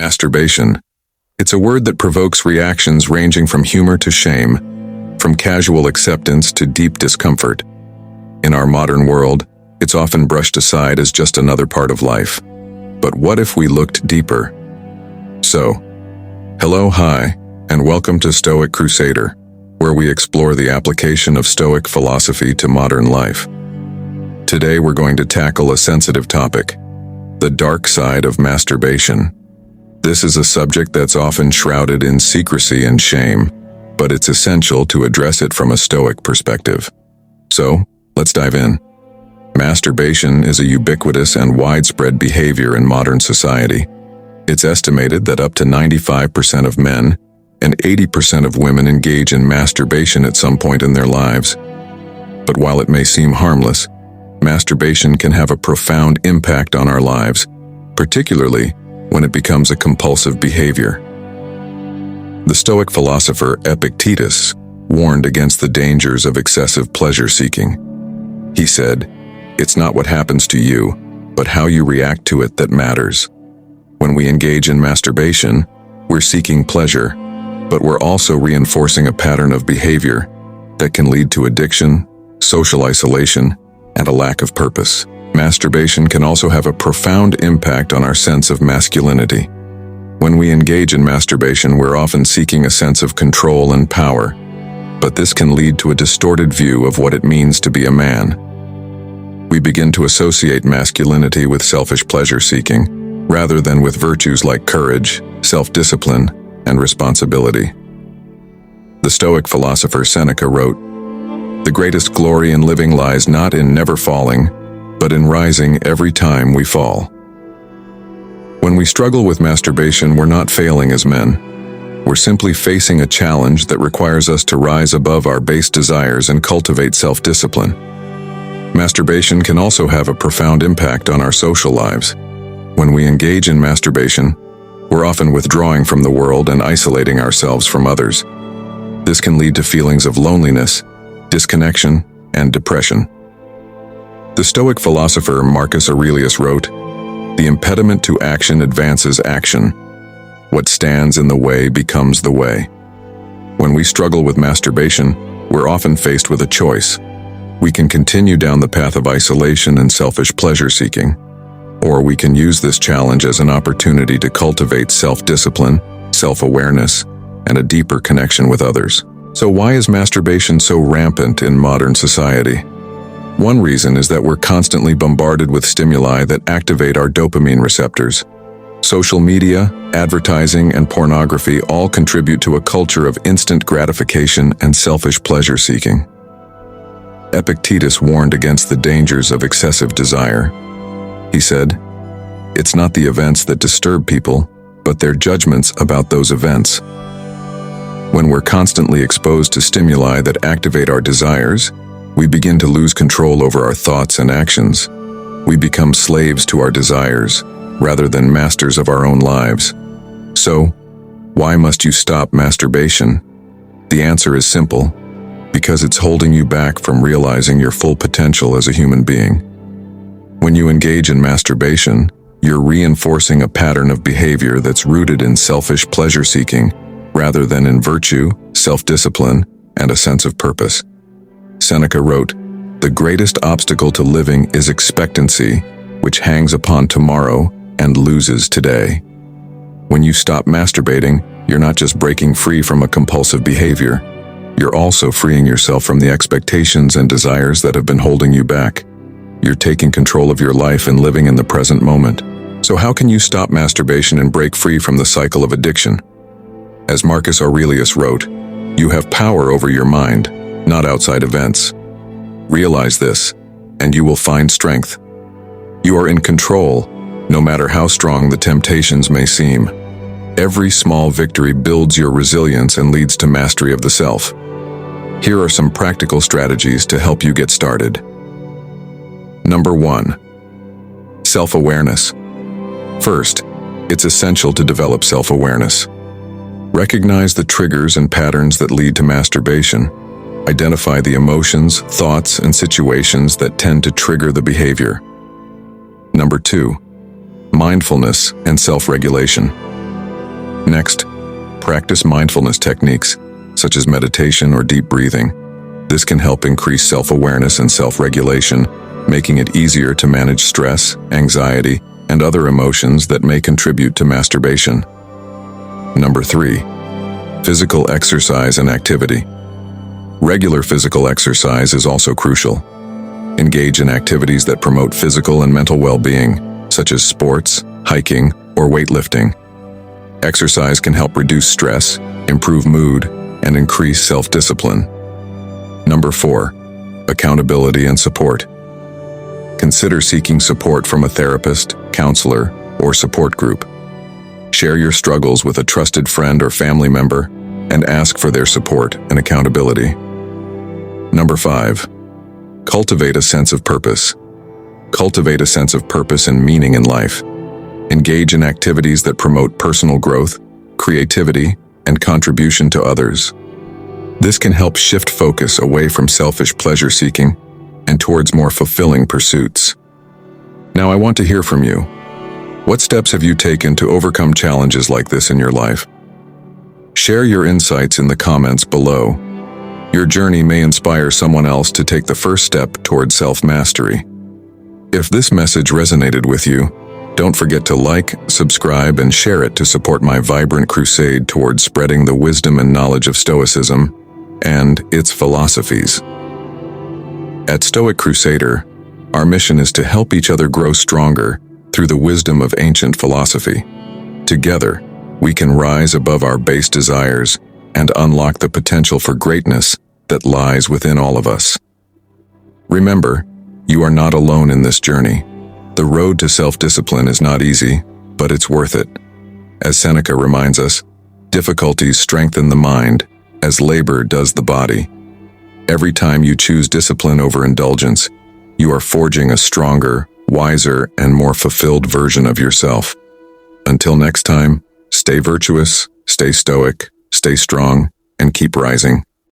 Masturbation. It's a word that provokes reactions ranging from humor to shame, from casual acceptance to deep discomfort. In our modern world, it's often brushed aside as just another part of life. But what if we looked deeper? So, hello, hi, and welcome to Stoic Crusader, where we explore the application of Stoic philosophy to modern life. Today we're going to tackle a sensitive topic, the dark side of masturbation. This is a subject that's often shrouded in secrecy and shame, but it's essential to address it from a Stoic perspective. So, let's dive in. Masturbation is a ubiquitous and widespread behavior in modern society. It's estimated that up to 95% of men and 80% of women engage in masturbation at some point in their lives. But while it may seem harmless, masturbation can have a profound impact on our lives, particularly when it becomes a compulsive behavior. The Stoic philosopher Epictetus warned against the dangers of excessive pleasure-seeking. He said, "It's not what happens to you, but how you react to it that matters." When we engage in masturbation, we're seeking pleasure, but we're also reinforcing a pattern of behavior that can lead to addiction, social isolation, and a lack of purpose. Masturbation can also have a profound impact on our sense of masculinity. When we engage in masturbation, we're often seeking a sense of control and power, but this can lead to a distorted view of what it means to be a man. We begin to associate masculinity with selfish pleasure-seeking, rather than with virtues like courage, self-discipline, and responsibility. The Stoic philosopher Seneca wrote, "The greatest glory in living lies not in never falling, but in rising every time we fall." When we struggle with masturbation, we're not failing as men. We're simply facing a challenge that requires us to rise above our base desires and cultivate self-discipline. Masturbation can also have a profound impact on our social lives. When we engage in masturbation, we're often withdrawing from the world and isolating ourselves from others. This can lead to feelings of loneliness, disconnection, and depression. The Stoic philosopher Marcus Aurelius wrote, "The impediment to action advances action. What stands in the way becomes the way." When we struggle with masturbation, we're often faced with a choice. We can continue down the path of isolation and selfish pleasure-seeking, or we can use this challenge as an opportunity to cultivate self-discipline, self-awareness, and a deeper connection with others. So why is masturbation so rampant in modern society? One reason is that we're constantly bombarded with stimuli that activate our dopamine receptors. Social media, advertising, and pornography all contribute to a culture of instant gratification and selfish pleasure-seeking. Epictetus warned against the dangers of excessive desire. He said, "It's not the events that disturb people, but their judgments about those events." When we're constantly exposed to stimuli that activate our desires, we begin to lose control over our thoughts and actions. We become slaves to our desires, rather than masters of our own lives. So, why must you stop masturbation? The answer is simple: because it's holding you back from realizing your full potential as a human being. When you engage in masturbation, you're reinforcing a pattern of behavior that's rooted in selfish pleasure-seeking, rather than in virtue, self-discipline, and a sense of purpose. Seneca wrote, "The greatest obstacle to living is expectancy, which hangs upon tomorrow and loses today." When you stop masturbating, you're not just breaking free from a compulsive behavior, you're also freeing yourself from the expectations and desires that have been holding you back. You're taking control of your life and living in the present moment. So how can you stop masturbation and break free from the cycle of addiction? As Marcus Aurelius wrote, "You have power over your mind, not outside events. Realize this, and you will find strength. You are in control, no matter how strong the temptations may seem. Every small victory builds your resilience and leads to mastery of the self." Here are some practical strategies to help you get started. Number 1. Self-awareness. First, it's essential to develop self-awareness. Recognize the triggers and patterns that lead to masturbation. Identify the emotions, thoughts, and situations that tend to trigger the behavior. Number 2. Mindfulness and self-regulation. Next, practice mindfulness techniques, such as meditation or deep breathing. This can help increase self-awareness and self-regulation, making it easier to manage stress, anxiety, and other emotions that may contribute to masturbation. Number 3. Physical exercise and activity. Regular physical exercise is also crucial. Engage in activities that promote physical and mental well-being, such as sports, hiking, or weightlifting. Exercise can help reduce stress, improve mood, and increase self-discipline. Number 4. Accountability and support. Consider seeking support from a therapist, counselor, or support group. Share your struggles with a trusted friend or family member and ask for their support and accountability. Number 5. Cultivate a sense of purpose. Cultivate a sense of purpose and meaning in life. Engage in activities that promote personal growth, creativity, and contribution to others. This can help shift focus away from selfish pleasure-seeking and towards more fulfilling pursuits. Now I want to hear from you. What steps have you taken to overcome challenges like this in your life? Share your insights in the comments below. Your journey may inspire someone else to take the first step toward self-mastery. If this message resonated with you, don't forget to like, subscribe, and share it to support my vibrant crusade towards spreading the wisdom and knowledge of Stoicism and its philosophies. At Stoic Crusader, our mission is to help each other grow stronger through the wisdom of ancient philosophy. Together, we can rise above our base desires and unlock the potential for greatness that lies within all of us. Remember, you are not alone in this journey. The road to self-discipline is not easy, but it's worth it. As Seneca reminds us, difficulties strengthen the mind, as labor does the body. Every time you choose discipline over indulgence, you are forging a stronger, wiser, and more fulfilled version of yourself. Until next time, stay virtuous, stay stoic, stay strong, and keep rising.